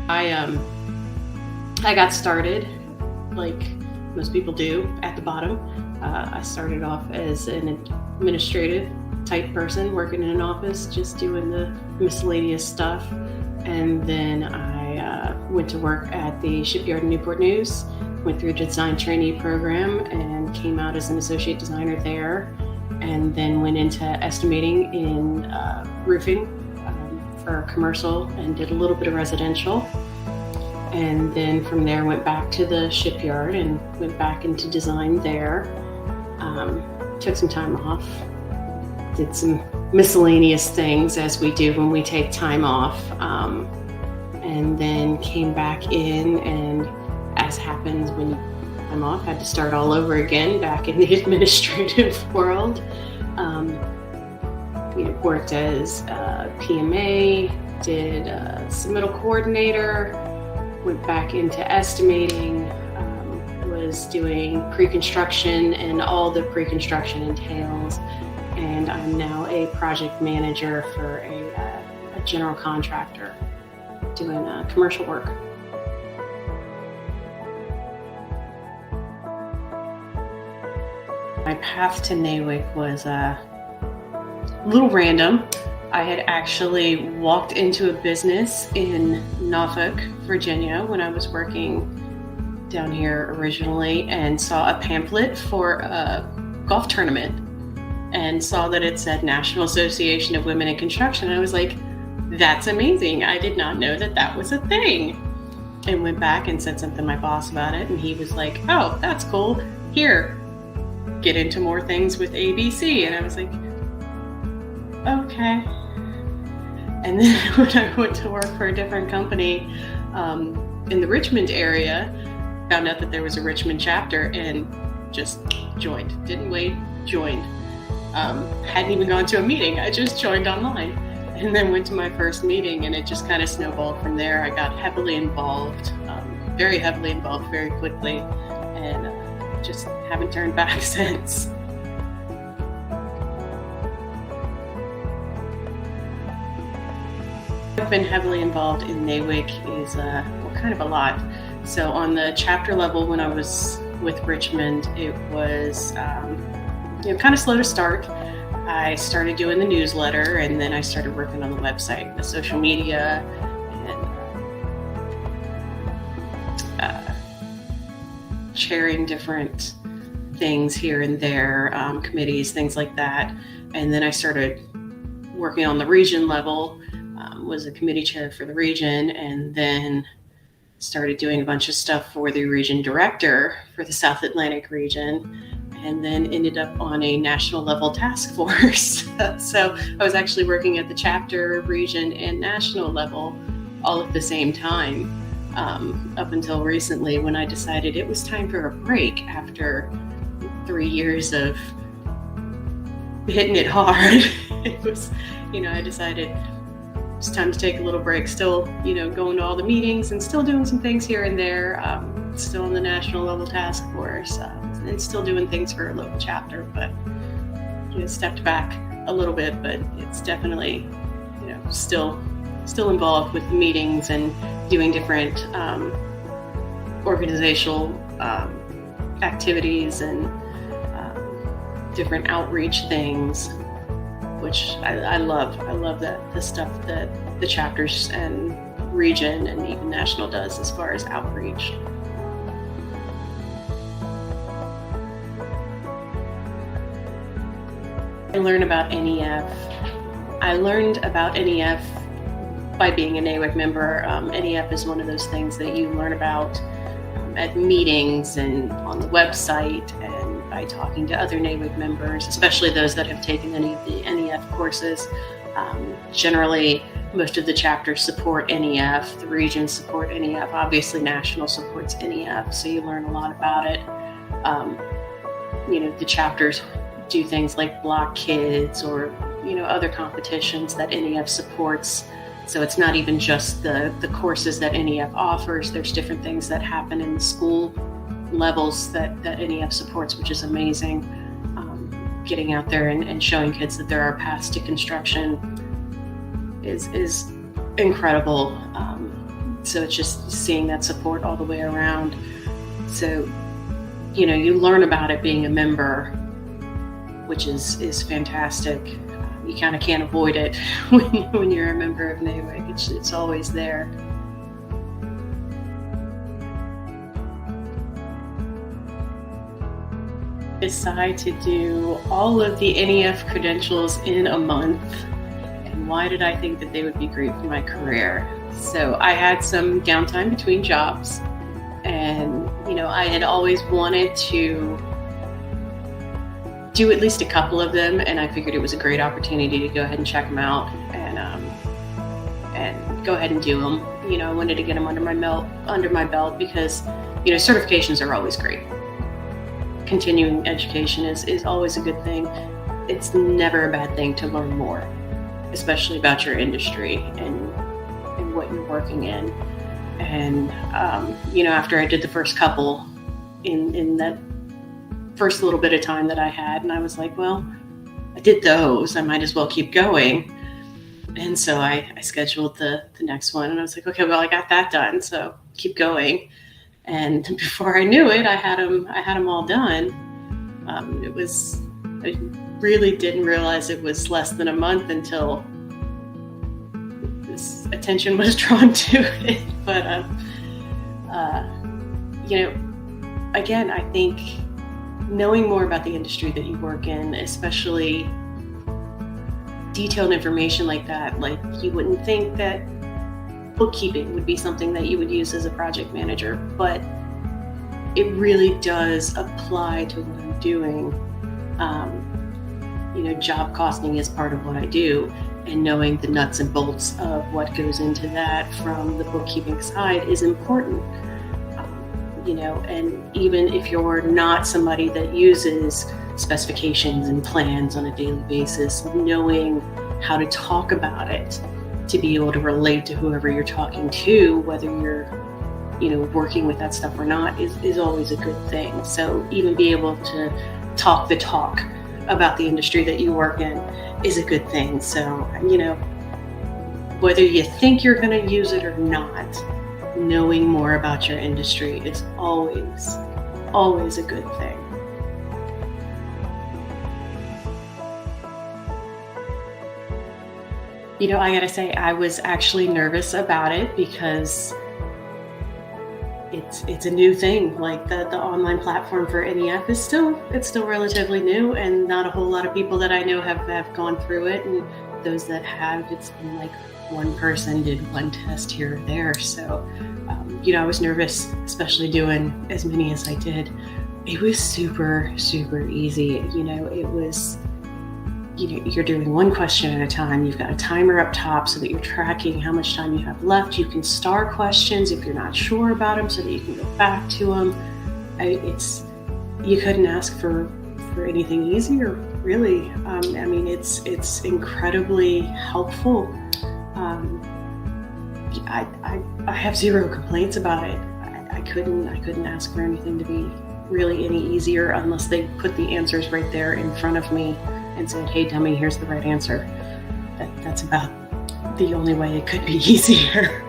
I got started like most people do at the bottom. I started off as an administrative type person working in an office, just doing the miscellaneous stuff. And then I went to work at the shipyard in Newport News, went through a design trainee program and came out as an associate designer there. And then went into estimating in roofing for commercial and did a little bit of residential. And then from there went back to the shipyard and went back into design there. Took some time off, did some miscellaneous things as we do when we take time off, and then came back in, and as happens when I'm off, had to start all over again back in the administrative world. Worked as PMA, did submittal coordinator, went back into estimating, was doing pre-construction and all the pre-construction entails, and I'm now a project manager for a general contractor doing commercial work. My path to NAWIC was a little random. I had actually walked into a business in Norfolk, Virginia, when I was working down here originally, and saw a pamphlet for a golf tournament and saw that it said National Association of Women in Construction. And I was like, that's amazing. I did not know that that was a thing. And went back and said something to my boss about it, and he was like, oh, that's cool. Here, get into more things with ABC. And I was like, okay. And then when I went to work for a different company in the Richmond area, found out that there was a Richmond chapter and just joined. Didn't wait, joined. Hadn't even gone to a meeting. I just joined online and then went to my first meeting, and it just kind of snowballed from there. I got heavily involved, very heavily involved very quickly, and just haven't turned back since. I've been heavily involved in NAWIC is kind of a lot. So on the chapter level, when I was with Richmond, it was kind of slow to start. I started doing the newsletter, and then I started working on the website, the social media, and chairing different things here and there, committees, things like that. And then I started working on the region level, was a committee chair for the region, and then started doing a bunch of stuff for the region director for the South Atlantic region, and then ended up on a national level task force. So I was actually working at the chapter, region, and national level all at the same time, up until recently when I decided it was time for a break after 3 years of hitting it hard. It was, I decided it's time to take a little break, still, going to all the meetings and still doing some things here and there, still on the national level task force, and still doing things for a local chapter, but stepped back a little bit, but it's definitely, still involved with meetings and doing different organizational activities and different outreach things, which I love. I love the stuff that the chapters and region and even national does as far as outreach. I learned about NEF. I learned about NEF by being a NAWIC member. NEF is one of those things that you learn about at meetings and on the website, and by talking to other NAWIC members, especially those that have taken any of the NEF courses. Generally, most of the chapters support NEF, the regions support NEF, obviously national supports NEF, so you learn a lot about it. The chapters do things like block kids or, other competitions that NEF supports. So it's not even just the courses that NEF offers. There's different things that happen in the school levels that NEF supports, which is amazing. Getting out there and showing kids that there are paths to construction is incredible. So it's just seeing that support all the way around. So, you learn about it being a member, which is fantastic. You kind of can't avoid it when you're a member of NAWIC. It's always there. Decide to do all of the NEF credentials in a month, and why did I think that they would be great for my career? So I had some downtime between jobs, and I had always wanted to do at least a couple of them, and I figured it was a great opportunity to go ahead and check them out and go ahead and do them. I wanted to get them under my belt because certifications are always great. Continuing education is always a good thing. It's never a bad thing to learn more, especially about your industry and what you're working in. And after I did the first couple in that first little bit of time that I had, and I was like, well, I did those, I might as well keep going. And so I scheduled the next one, and I was like, okay, well, I got that done, so keep going. And before I knew it, I had them all done. I really didn't realize it was less than a month until this attention was drawn to it. But again, I think knowing more about the industry that you work in, especially detailed information like that, like you wouldn't think that bookkeeping would be something that you would use as a project manager, but it really does apply to what I'm doing. Job costing is part of what I do, and knowing the nuts and bolts of what goes into that from the bookkeeping side is important. And even if you're not somebody that uses specifications and plans on a daily basis, knowing how to talk about it, to be able to relate to whoever you're talking to, whether you're, working with that stuff or not, is always a good thing. So even be able to talk the talk about the industry that you work in is a good thing. So, whether you think you're going to use it or not, knowing more about your industry is always a good thing. I gotta say, I was actually nervous about it because it's a new thing. Like the online platform for NEF is still relatively new, and not a whole lot of people that I know have gone through it. And those that have, it's been like one person did one test here or there. So, I was nervous, especially doing as many as I did. It was super, super easy. It was, you're doing one question at a time. You've got a timer up top so that you're tracking how much time you have left. You can star questions if you're not sure about them so that you can go back to them. You couldn't ask for anything easier, really. It's incredibly helpful. I have zero complaints about it. I couldn't ask for anything to be really any easier unless they put the answers right there in front of me and said, hey, dummy, here's the right answer. That's about the only way it could be easier.